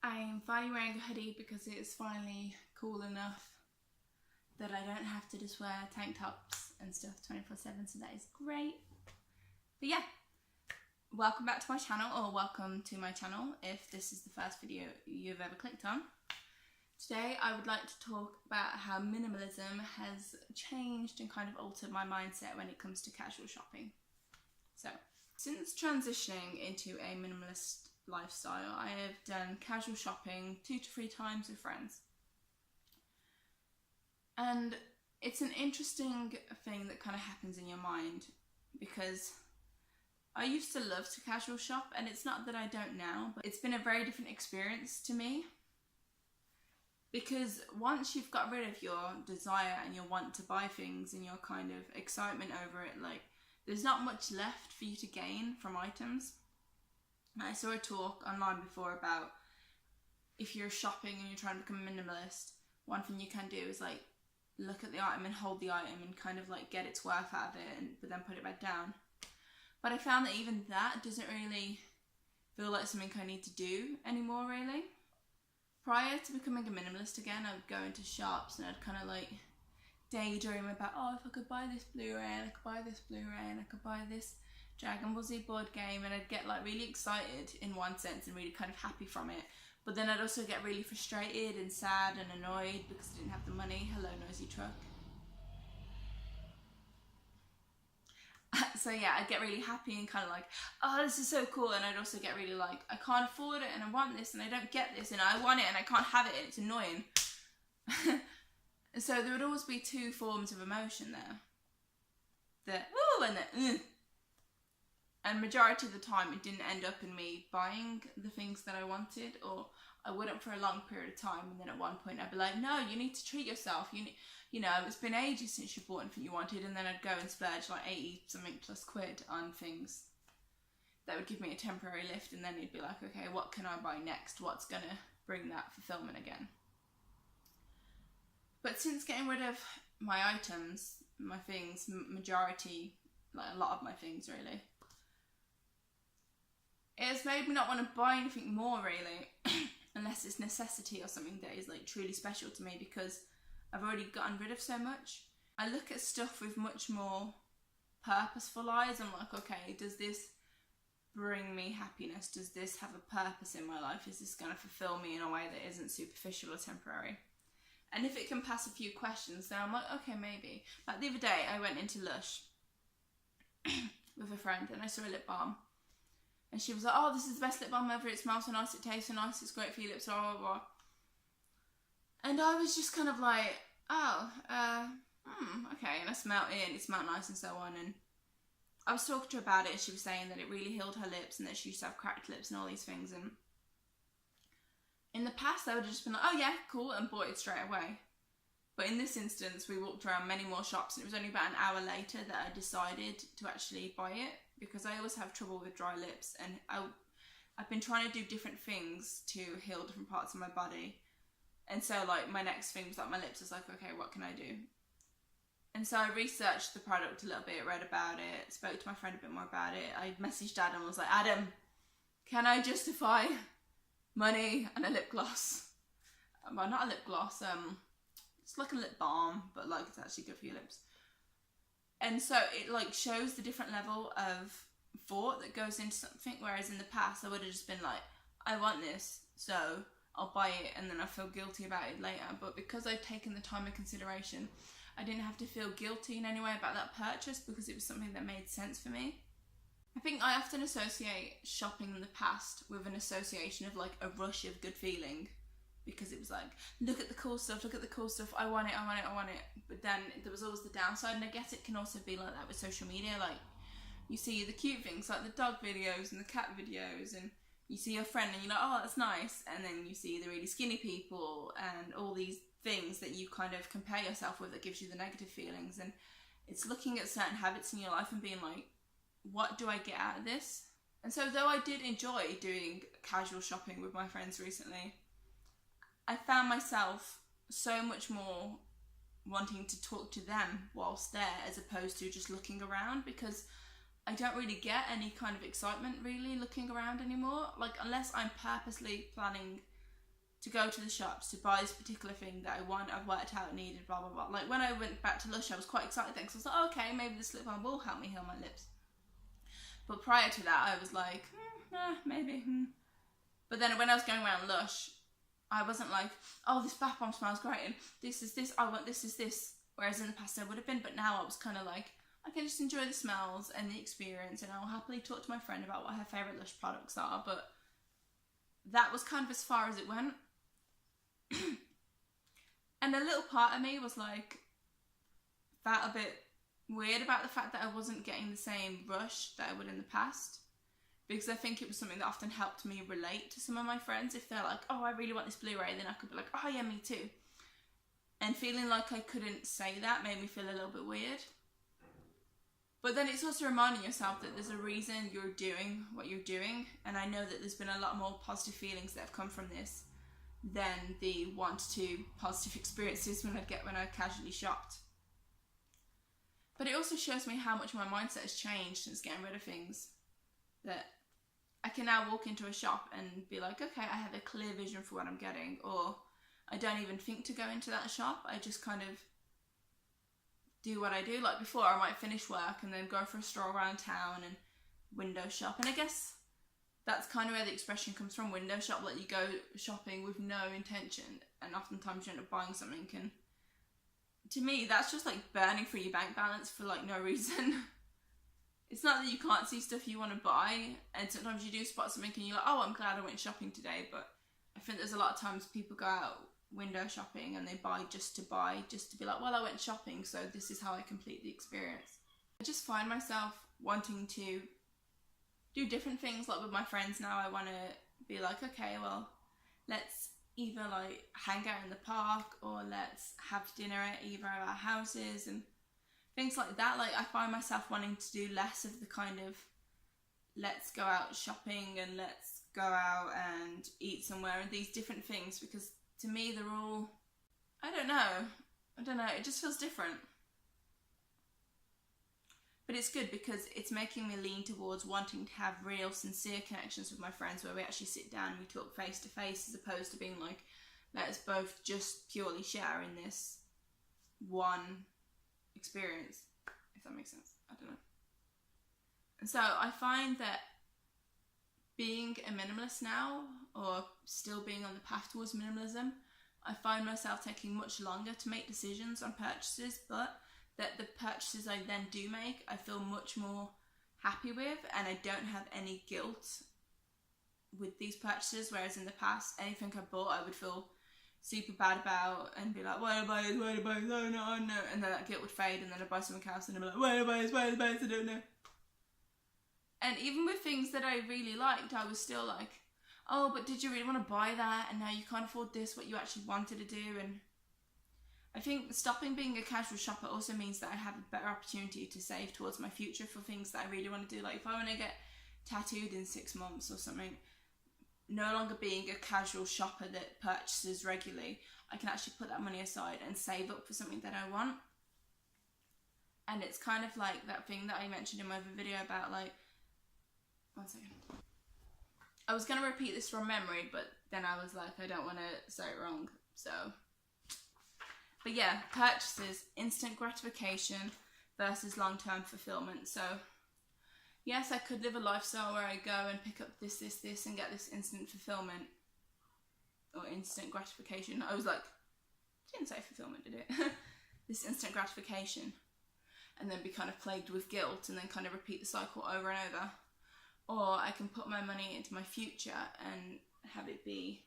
I'm finally wearing a hoodie because it is finally cool enough that I don't have to just wear tank tops and stuff 24/7, so that is great. But yeah, welcome back to my channel, or welcome to my channel if this is the first video you've ever clicked on. Today I would like to talk about how minimalism has changed and kind of altered my mindset when it comes to casual shopping. So, since transitioning into a minimalist lifestyle, I have done casual shopping 2 to 3 times with friends. And it's an interesting thing that kind of happens in your mind, because I used to love to casual shop, and it's not that I don't now, but it's been a very different experience to me. Because once you've got rid of your desire and your want to buy things and your kind of excitement over it, like, there's not much left for you to gain from items. I saw a talk online before about if you're shopping and you're trying to become a minimalist, one thing you can do is like look at the item and hold the item and kind of like get its worth out of it, but then put it back down. But I found that even that doesn't really feel like something I need to do anymore, really. Prior to becoming a minimalist again, I would go into shops and I'd kind of like daydream about, oh, if I could buy this Blu-ray and I could buy this Blu-ray and I could buy this Dragon Ball Z board game, and I'd get like really excited in one sense and really kind of happy from it. But then I'd also get really frustrated and sad and annoyed because I didn't have the money. Hello, noisy truck. So yeah, I'd get really happy and kind of like, oh, this is so cool. And I'd also get really like, I can't afford it and I want this and I don't get this and I want it and I can't have it and it's annoying. So there would always be 2 forms of emotion there. The woo and the And majority of the time it didn't end up in me buying the things that I wanted, or I wouldn't for a long period of time, and then at one point I'd be like, no, you need to treat yourself. You know, it's been ages since you bought anything you wanted, and then I'd go and splurge like 80 something plus quid on things that would give me a temporary lift, and then you'd be like, okay, what can I buy next? What's gonna bring that fulfillment again? But since getting rid of my items, my things, majority, like a lot of my things really, it has made me not want to buy anything more really, unless it's necessity or something that is like truly special to me, because I've already gotten rid of so much. I look at stuff with much more purposeful eyes. I'm like, okay, does this bring me happiness? Does this have a purpose in my life? Is this going to fulfill me in a way that isn't superficial or temporary? And if it can pass a few questions, then I'm like, okay, maybe. Like the other day, I went into Lush with a friend and I saw a lip balm. And she was like, oh, this is the best lip balm ever. It smells so nice, it tastes so nice, it's great for your lips, blah, blah, blah. And I was just kind of like, oh, okay. And I smelled it and it smelled nice and so on. And I was talking to her about it and she was saying that it really healed her lips and that she used to have cracked lips and all these things. And in the past, I would have just been like, oh yeah, cool, and bought it straight away. But in this instance, we walked around many more shops and it was only about an hour later that I decided to actually buy it, because I always have trouble with dry lips, and I've been trying to do different things to heal different parts of my body. And so like my next thing was like my lips. I was like, okay, what can I do? And so I researched the product a little bit, read about it, spoke to my friend a bit more about it. I messaged Adam and was like, Adam, can I justify money and a lip gloss? Well, not a lip gloss, it's like a lip balm, but like it's actually good for your lips. And so it like shows the different level of thought that goes into something, whereas in the past I would have just been like, I want this, so I'll buy it, and then I feel guilty about it later. But because I'd taken the time and consideration, I didn't have to feel guilty in any way about that purchase, because it was something that made sense for me. I think I often associate shopping in the past with an association of like a rush of good feeling, because it was like, look at the cool stuff, I want it, I want it, I want it. But then there was always the downside, and I guess it can also be like that with social media. Like, you see the cute things, like the dog videos and the cat videos, and you see your friend and you're like, oh, that's nice. And then you see the really skinny people and all these things that you kind of compare yourself with that gives you the negative feelings. And it's looking at certain habits in your life and being like, what do I get out of this? And so though I did enjoy doing casual shopping with my friends recently, I found myself so much more wanting to talk to them whilst there, as opposed to just looking around, because I don't really get any kind of excitement really looking around anymore. Like, unless I'm purposely planning to go to the shops to buy this particular thing that I want, I've worked out needed, blah blah blah. Like when I went back to Lush, I was quite excited then, because I was like, oh, okay, maybe this lip balm will help me heal my lips. But prior to that, I was like, maybe. But then when I was going around Lush, I wasn't like, oh, this bath bomb smells great, and this is this, I want this is this. Whereas in the past I would have been, but now I was kind of like, I can just enjoy the smells and the experience, and I'll happily talk to my friend about what her favourite Lush products are. But that was kind of as far as it went. And a little part of me was like, felt a bit weird about the fact that I wasn't getting the same rush that I would in the past, because I think it was something that often helped me relate to some of my friends. If they're like, oh, I really want this Blu-ray, then I could be like, oh yeah, me too. And feeling like I couldn't say that made me feel a little bit weird. But then it's also reminding yourself that there's a reason you're doing what you're doing, and I know that there's been a lot more positive feelings that have come from this than the 1 to 2 positive experiences when I casually shopped. But it also shows me how much my mindset has changed since getting rid of things. That I can now walk into a shop and be like, okay, I have a clear vision for what I'm getting, or I don't even think to go into that shop. I just kind of do what I do. Like before, I might finish work and then go for a stroll around town and window shop. And I guess that's kind of where the expression comes from, window shop. Like you go shopping with no intention, and oftentimes you end up buying something. And to me, that's just like burning through your bank balance for like no reason. It's not that you can't see stuff you want to buy, and sometimes you do spot something and you're like, oh, I'm glad I went shopping today. But I think there's a lot of times people go out window shopping and they buy, just to be like, well, I went shopping, so this is how I complete the experience. I just find myself wanting to do different things. Like with my friends now, I want to be like, okay, well, let's either like hang out in the park, or let's have dinner at either of our houses and things like that. Like I find myself wanting to do less of the kind of let's go out shopping and let's go out and eat somewhere and these different things, because to me they're all, I don't know, it just feels different. But it's good because it's making me lean towards wanting to have real, sincere connections with my friends where we actually sit down and we talk face to face, as opposed to being like, let's both just purely share in this one experience, if that makes sense. I don't know. And so I find that being a minimalist now, or still being on the path towards minimalism, I find myself taking much longer to make decisions on purchases, but that the purchases I then do make, I feel much more happy with, and I don't have any guilt with these purchases, whereas in the past, anything I bought I would feel super bad about and be like, why did I buy this, why did I buy this, oh no, and then that guilt would fade, and then I'd buy something else and I'd be like, why did I buy this, why did I buy this, I don't know. And even with things that I really liked, I was still like, oh, but did you really want to buy that, and now you can't afford this, what you actually wanted to do. And I think stopping being a casual shopper also means that I have a better opportunity to save towards my future for things that I really want to do. Like if I want to get tattooed in 6 months or something, no longer being a casual shopper that purchases regularly, I can actually put that money aside and save up for something that I want. And it's kind of like that thing that I mentioned in my other video about like, one second. I was going to repeat this from memory, but then I was like, I don't want to say it wrong, so. But yeah, purchases, instant gratification versus long-term fulfillment. So yes, I could live a lifestyle where I go and pick up this and get this instant fulfillment or instant gratification. I was like, didn't say fulfillment, did it? This instant gratification, and then be kind of plagued with guilt and then kind of repeat the cycle over and over. Or I can put my money into my future and have it be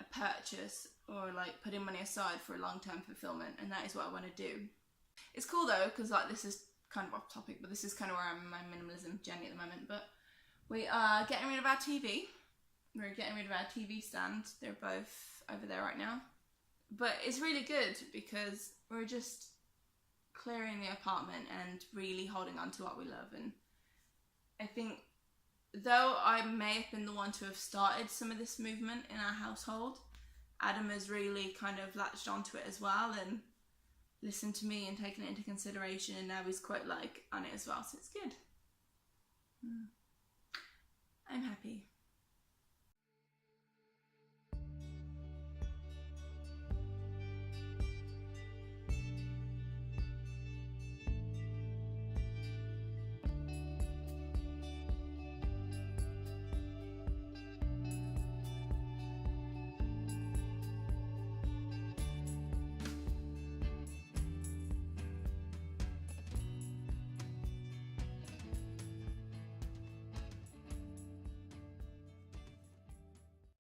a purchase, or like putting money aside for a long-term fulfillment, and that is what I want to do. It's cool though, because like this is kind of off topic, but this is kind of where I'm in my minimalism journey at the moment. But we are getting rid of our TV. We're getting rid of our TV stand. They're both over there right now. But it's really good because we're just clearing the apartment and really holding on to what we love. And I think though I may have been the one to have started some of this movement in our household, Adam has really kind of latched onto it as well and listened to me and taken it into consideration, and now he's quite like on it as well, so it's good. I'm happy.